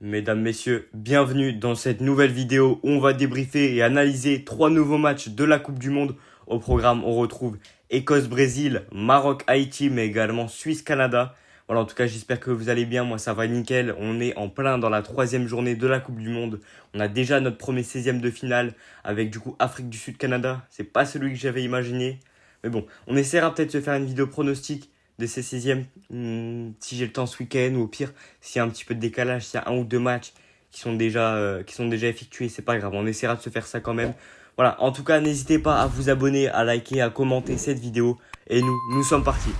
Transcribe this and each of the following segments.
Mesdames, Messieurs, bienvenue dans cette nouvelle vidéo où on va débriefer et analyser 3 nouveaux matchs de la Coupe du Monde. Au programme, on retrouve Écosse-Brésil, Maroc-Haïti, mais également Suisse-Canada. Voilà, en tout cas, j'espère que vous allez bien. Moi, ça va nickel. On est en plein dans la 3e journée de la Coupe du Monde. On a déjà notre premier 16e de finale avec du coup Afrique du Sud-Canada. C'est pas celui que j'avais imaginé. Mais bon, on essaiera peut-être de faire une vidéo pronostic de ces 16e si j'ai le temps ce week-end ou au pire s'il y a un petit peu de décalage, s'il y a un ou deux matchs qui sont déjà effectués, c'est pas grave, on essaiera de se faire ça quand même. Voilà, en tout cas, n'hésitez pas à vous abonner, à liker, à commenter cette vidéo. Et nous sommes partis.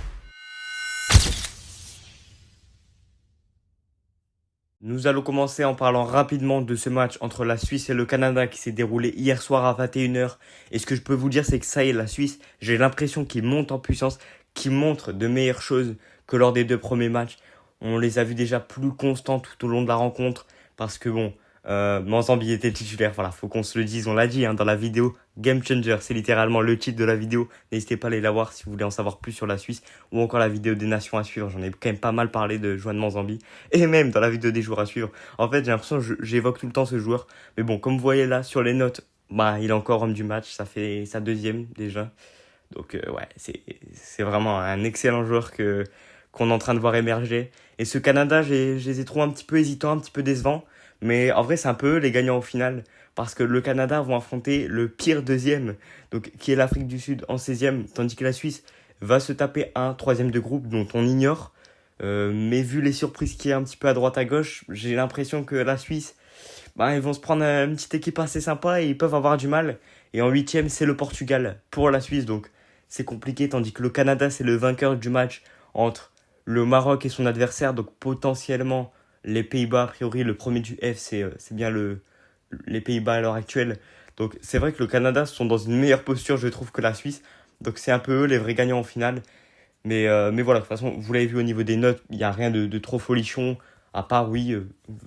Nous allons commencer en parlant rapidement de ce match entre la Suisse et le Canada qui s'est déroulé hier soir à 21h. Et ce que je peux vous dire, c'est que ça y est, la Suisse, j'ai l'impression qu'ils montent en puissance, qu'ils montrent de meilleures choses que lors des 2 premiers matchs. On les a vus déjà plus constants tout au long de la rencontre parce que bon, Manzambi était titulaire. Voilà, faut qu'on se le dise, on l'a dit dans la vidéo. Game Changer, c'est littéralement le titre de la vidéo. N'hésitez pas à aller la voir si vous voulez en savoir plus sur la Suisse ou encore la vidéo des nations à suivre. J'en ai quand même pas mal parlé de Joan Manzambi et même dans la vidéo des joueurs à suivre. En fait, j'ai l'impression que j'évoque tout le temps ce joueur. Mais bon, comme vous voyez là sur les notes, il est encore homme du match. Ça fait sa 2e déjà. Donc ouais, c'est vraiment un excellent joueur qu'on est en train de voir émerger. Et ce Canada, je les ai trouvés un petit peu hésitants, un petit peu décevants. Mais en vrai, c'est un peu eux les gagnants au final. Parce que le Canada vont affronter le pire 2e, donc, qui est l'Afrique du Sud en 16e, tandis que la Suisse va se taper un 3e de groupe dont on ignore. Mais vu les surprises qu'il y a un petit peu à droite à gauche, j'ai l'impression que la Suisse, ils vont se prendre une petite équipe assez sympa et ils peuvent avoir du mal. Et en 8e, c'est le Portugal pour la Suisse, donc c'est compliqué, tandis que le Canada, c'est le vainqueur du match entre le Maroc et son adversaire, donc potentiellement les Pays-Bas, a priori, le premier du F, c'est bien les Pays-Bas à l'heure actuelle. Donc c'est vrai que le Canada sont dans une meilleure posture, je trouve, que la Suisse. Donc c'est un peu eux les vrais gagnants au final. Mais voilà, de toute façon, vous l'avez vu au niveau des notes, il n'y a rien de trop folichon. À part, oui,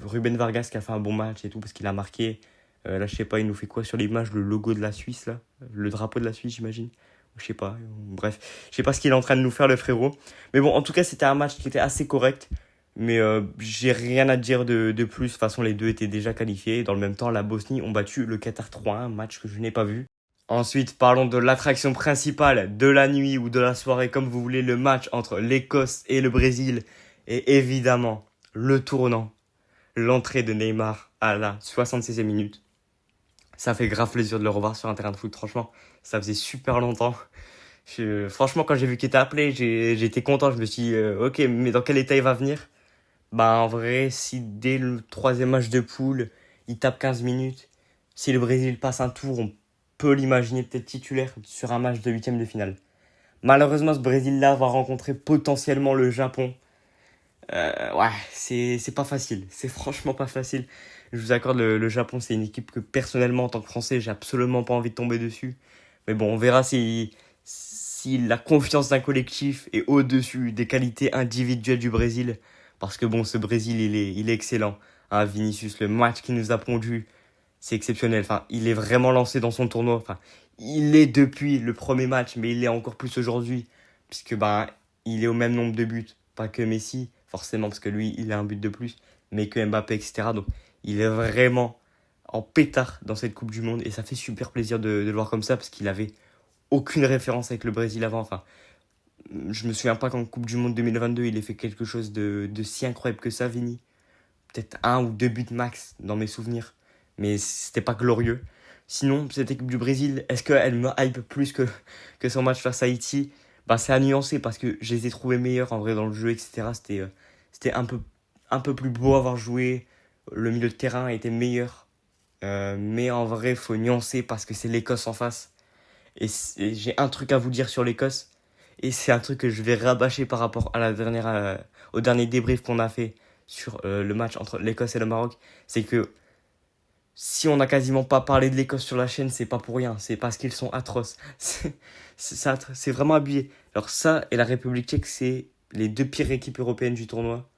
Ruben Vargas qui a fait un bon match et tout, parce qu'il a marqué. Là, je sais pas, il nous fait quoi sur l'image, le logo de la Suisse, là, le drapeau de la Suisse, j'imagine. Je sais pas, bref, je sais pas ce qu'il est en train de nous faire, le frérot. Mais bon, en tout cas, c'était un match qui était assez correct. Mais j'ai rien à dire de plus. De toute façon, les deux étaient déjà qualifiés. Dans le même temps, la Bosnie ont battu le Qatar 3-1, match que je n'ai pas vu. Ensuite, parlons de l'attraction principale de la nuit ou de la soirée, comme vous voulez, le match entre l'Écosse et le Brésil. Et évidemment, le tournant, l'entrée de Neymar à la 76e minute. Ça fait grave plaisir de le revoir sur un terrain de foot, franchement. Ça faisait super longtemps. Franchement, quand j'ai vu qu'il était appelé, j'étais content. Je me suis dit, ok, mais dans quel état il va venir? En vrai, si dès le 3e match de poule, il tape 15 minutes, si le Brésil passe un tour, on peut l'imaginer peut-être titulaire sur un match de 8e de finale. Malheureusement, ce Brésil-là va rencontrer potentiellement le Japon. Ouais, c'est pas facile. C'est franchement pas facile. Je vous accorde, le Japon, c'est une équipe que personnellement, en tant que Français, j'ai absolument pas envie de tomber dessus. Mais bon, on verra si la confiance d'un collectif est au-dessus des qualités individuelles du Brésil. Parce que bon, ce Brésil, il est excellent. Vinicius, le match qu'il nous a pondu, c'est exceptionnel. Enfin, il est vraiment lancé dans son tournoi. Enfin, il est depuis le premier match, mais il est encore plus aujourd'hui. Puisque il est au même nombre de buts. Pas que Messi, forcément, parce que lui, il a un but de plus. Mais que Mbappé, etc. Donc, il est vraiment en pétard dans cette Coupe du Monde. Et ça fait super plaisir de le voir comme ça, parce qu'il avait aucune référence avec le Brésil avant. Enfin, je me souviens pas qu'en Coupe du Monde 2022, il ait fait quelque chose de si incroyable que ça, Vini. Peut-être 1 ou 2 buts max dans mes souvenirs. Mais c'était pas glorieux. Sinon, cette équipe du Brésil, est-ce qu'elle me hype plus que son match face à Haïti? C'est à nuancer parce que je les ai trouvés meilleurs en vrai dans le jeu, etc. C'était un peu plus beau à avoir joué. Le milieu de terrain était meilleur. Mais en vrai, faut nuancer parce que c'est l'Écosse en face. Et j'ai un truc à vous dire sur l'Écosse. Et c'est un truc que je vais rabâcher par rapport à au dernier débrief qu'on a fait sur le match entre l'Écosse et le Maroc. C'est que si on n'a quasiment pas parlé de l'Écosse sur la chaîne, c'est pas pour rien. C'est parce qu'ils sont atroces. C'est vraiment abusé. Alors ça et la République tchèque, c'est les 2 pires équipes européennes du tournoi.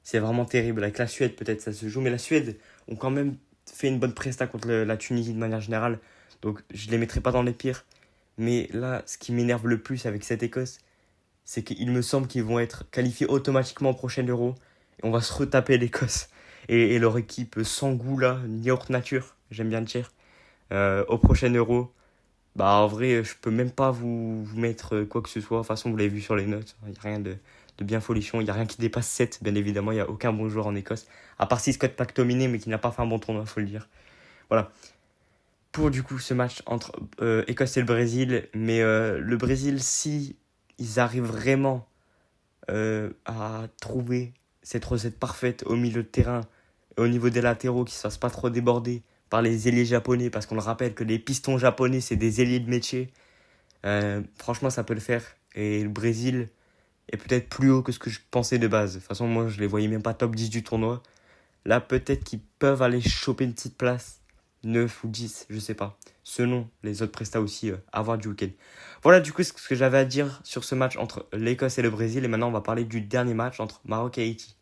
C'est vraiment terrible. Avec la Suède, peut-être ça se joue. Mais la Suède ont quand même fait une bonne presta contre la Tunisie de manière générale. Donc je les mettrai pas dans les pires. Mais là, ce qui m'énerve le plus avec cette Écosse, c'est qu'il me semble qu'ils vont être qualifiés automatiquement au prochain Euro. Et on va se retaper l'Écosse. et leur équipe sans goût là, ni hors nature, j'aime bien le dire, au prochain Euro. Bah en vrai, je peux même pas vous mettre quoi que ce soit. De toute façon, vous l'avez vu sur les notes. Il n'y a rien de bien folichon. Il n'y a rien qui dépasse 7 bien évidemment. Il n'y a aucun bon joueur en Écosse. À part si Scott McTominay, mais qui n'a pas fait un bon tournoi, faut le dire. Voilà. Pour du coup ce match entre Écosse et le Brésil. Mais le Brésil, si ils arrivent vraiment à trouver cette recette parfaite au milieu de terrain, et au niveau des latéraux, qui ne se fassent pas trop déborder par les ailiers japonais, parce qu'on le rappelle que les pistons japonais, c'est des ailiers de métier. Franchement, ça peut le faire. Et le Brésil est peut-être plus haut que ce que je pensais de base. De toute façon, moi, je les voyais même pas top 10 du tournoi. Là, peut-être qu'ils peuvent aller choper une petite place. 9 ou 10, je sais pas. Selon les autres prestats aussi à voir du week-end. Voilà du coup ce que j'avais à dire sur ce match entre l'Écosse et le Brésil. Et maintenant, on va parler du dernier match entre Maroc et Haïti.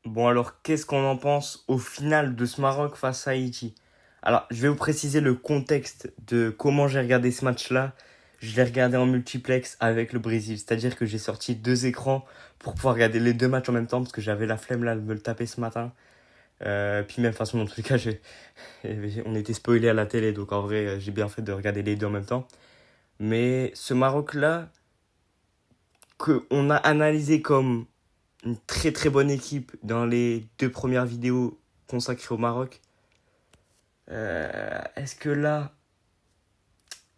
Bon alors, qu'est-ce qu'on en pense au final de ce Maroc face à Haïti? Alors, je vais vous préciser le contexte de comment j'ai regardé ce match-là. Je l'ai regardé en multiplex avec le Brésil. C'est-à-dire que j'ai sorti deux écrans pour pouvoir regarder les deux matchs en même temps parce que j'avais la flemme là de me le taper ce matin. Puis même façon, dans tous les cas, on était spoilé à la télé. Donc en vrai, j'ai bien fait de regarder les deux en même temps. Mais ce Maroc-là, qu'on a analysé comme une très très bonne équipe dans les deux premières vidéos consacrées au Maroc. Est-ce que là,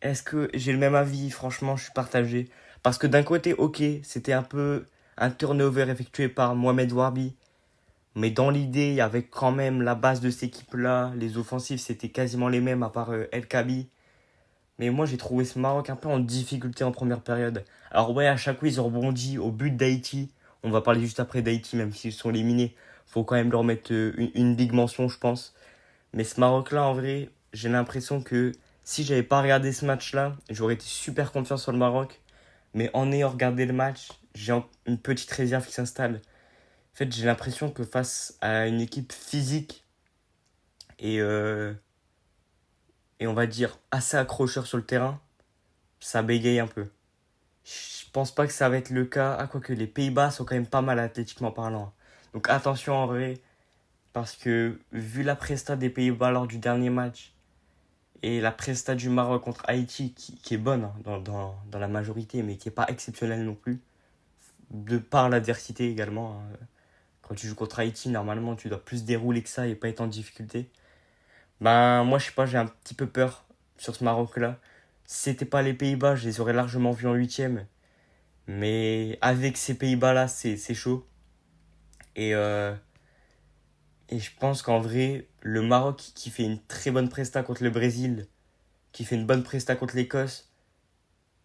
est-ce que j'ai le même avis? Franchement, je suis partagé. Parce que d'un côté, ok, c'était un peu un turnover effectué par Mohamed Warbi. Mais dans l'idée, il y avait quand même la base de cette équipe-là. Les offensives, c'était quasiment les mêmes à part El Kabi. Mais moi, j'ai trouvé ce Maroc un peu en difficulté en première période. Alors ouais, à chaque fois, ils ont rebondi au but d'Haïti. On va parler juste après d'Haïti, même s'ils sont éliminés. Faut quand même leur mettre une big mention, je pense. Mais ce Maroc-là, en vrai, j'ai l'impression que si j'avais pas regardé ce match-là, j'aurais été super confiant sur le Maroc. Mais en ayant regardé le match, j'ai une petite réserve qui s'installe. En fait, j'ai l'impression que face à une équipe physique et, euh, et on va dire assez accrocheur sur le terrain, ça bégaye un peu. Je pense pas que ça va être le cas. Ah, quoique les Pays-Bas sont quand même pas mal athlétiquement parlant. Donc attention en vrai, parce que vu la presta des Pays-Bas lors du dernier match et la presta du Maroc contre Haïti, qui est bonne hein, dans la majorité, mais qui est pas exceptionnelle non plus, de par l'adversité également. Hein. Quand tu joues contre Haïti, normalement tu dois plus dérouler que ça et pas être en difficulté. Ben moi je sais pas, j'ai un petit peu peur sur ce Maroc-là. Si c'était pas les Pays-Bas, je les aurais largement vus en huitième. Mais avec ces Pays-Bas-là, c'est chaud. Et, euh, et je pense qu'en vrai, le Maroc qui fait une très bonne presta contre le Brésil, qui fait une bonne presta contre l'Écosse,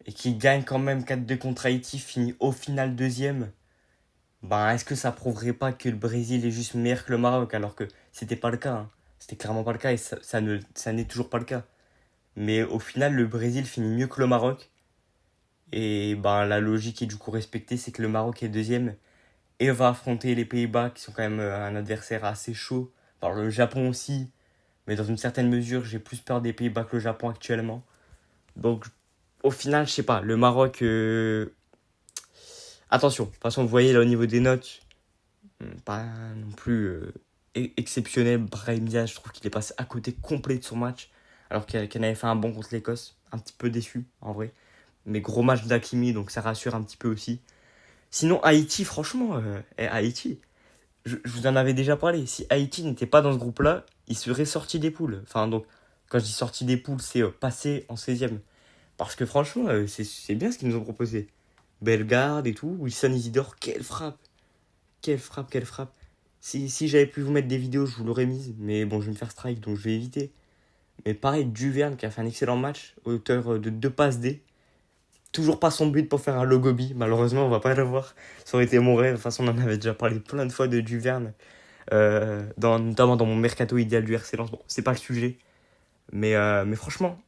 et qui gagne quand même 4-2 contre Haïti, finit au final deuxième, ben est-ce que ça prouverait pas que le Brésil est juste meilleur que le Maroc alors que c'était pas le cas hein. C'était clairement pas le cas et ça n'est toujours pas le cas. Mais au final, le Brésil finit mieux que le Maroc. Et ben la logique est du coup respectée, c'est que le Maroc est deuxième et va affronter les Pays-Bas qui sont quand même un adversaire assez chaud. Par le Japon aussi, mais dans une certaine mesure, j'ai plus peur des Pays-Bas que le Japon actuellement. Donc au final, je sais pas, le Maroc... Attention, de toute façon, vous voyez là au niveau des notes, pas non plus exceptionnel. Brahim Diaz, je trouve qu'il est passé à côté complet de son match, alors qu'elle avait fait un bon contre l'Écosse. Un petit peu déçu, en vrai. Mais gros match d'Hakimi, donc ça rassure un petit peu aussi. Sinon, Haïti, franchement, Haïti, je vous en avais déjà parlé. Si Haïti n'était pas dans ce groupe-là, il serait sorti des poules. Enfin, donc, quand je dis sorti des poules, c'est passé en 16e. Parce que franchement, c'est bien ce qu'ils nous ont proposé. Bellegarde et tout, Wilson Isidore, quelle frappe! Quelle frappe, quelle frappe! Si j'avais pu vous mettre des vidéos, je vous l'aurais mise. Mais bon, je vais me faire strike, donc je vais éviter. Mais pareil, Duverne qui a fait un excellent match, auteur de 2 passes D. Toujours pas son but pour faire un logobi, malheureusement on va pas le voir. Ça aurait été mon rêve, de toute façon on en avait déjà parlé plein de fois de Duverne, notamment dans mon mercato idéal du RC Lens. Bon, c'est pas le sujet, mais franchement,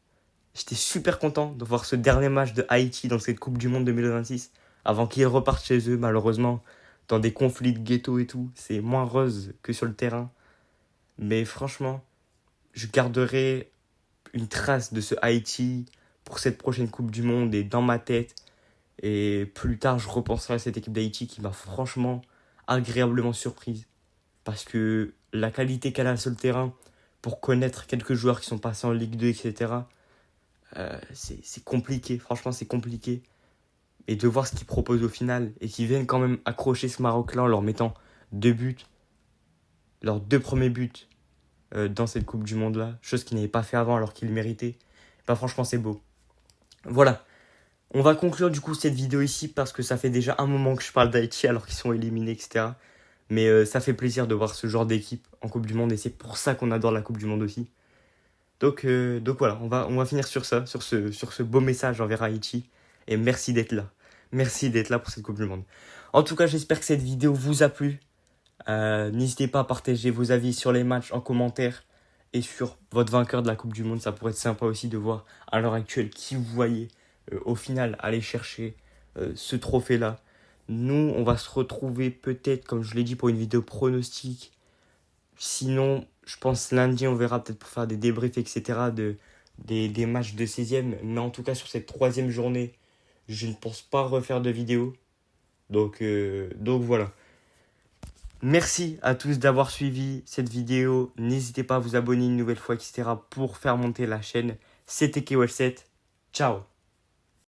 j'étais super content de voir ce dernier match de Haïti dans cette Coupe du Monde 2026, avant qu'ils repartent chez eux, malheureusement, dans des conflits de ghetto et tout. C'est moins rose que sur le terrain, mais franchement, je garderai une trace de ce Haïti pour cette prochaine Coupe du Monde et dans ma tête. Et plus tard, je repenserai à cette équipe d'Haïti qui m'a franchement agréablement surprise. parce que la qualité qu'elle a sur le terrain, pour connaître quelques joueurs qui sont passés en Ligue 2, etc., c'est compliqué. Franchement, c'est compliqué. Et de voir ce qu'ils proposent au final et qu'ils viennent quand même accrocher ce Maroc-là en leur mettant 2 buts, leurs 2 premiers buts dans cette Coupe du Monde-là, chose qu'ils n'avaient pas fait avant alors qu'ils le méritaient. Bah, franchement, c'est beau. Voilà. On va conclure du coup cette vidéo ici parce que ça fait déjà un moment que je parle d'Haïti alors qu'ils sont éliminés, etc. Mais ça fait plaisir de voir ce genre d'équipe en Coupe du Monde et c'est pour ça qu'on adore la Coupe du Monde aussi. Donc voilà, on va finir sur ça, sur ce beau message envers Haïti. Et merci d'être là. Merci d'être là pour cette Coupe du Monde. En tout cas, j'espère que cette vidéo vous a plu. N'hésitez pas à partager vos avis sur les matchs en commentaire et sur votre vainqueur de la Coupe du Monde. Ça pourrait être sympa aussi de voir à l'heure actuelle qui vous voyez au final aller chercher ce trophée-là. Nous, on va se retrouver peut-être, comme je l'ai dit, pour une vidéo pronostic. Sinon, je pense lundi, on verra peut-être pour faire des débriefs, etc. Des matchs de 16e. Mais en tout cas, sur cette 3e journée, je ne pense pas refaire de vidéo. Donc voilà. Merci à tous d'avoir suivi cette vidéo. N'hésitez pas à vous abonner une nouvelle fois, etc. pour faire monter la chaîne. C'était KOL7. Ciao.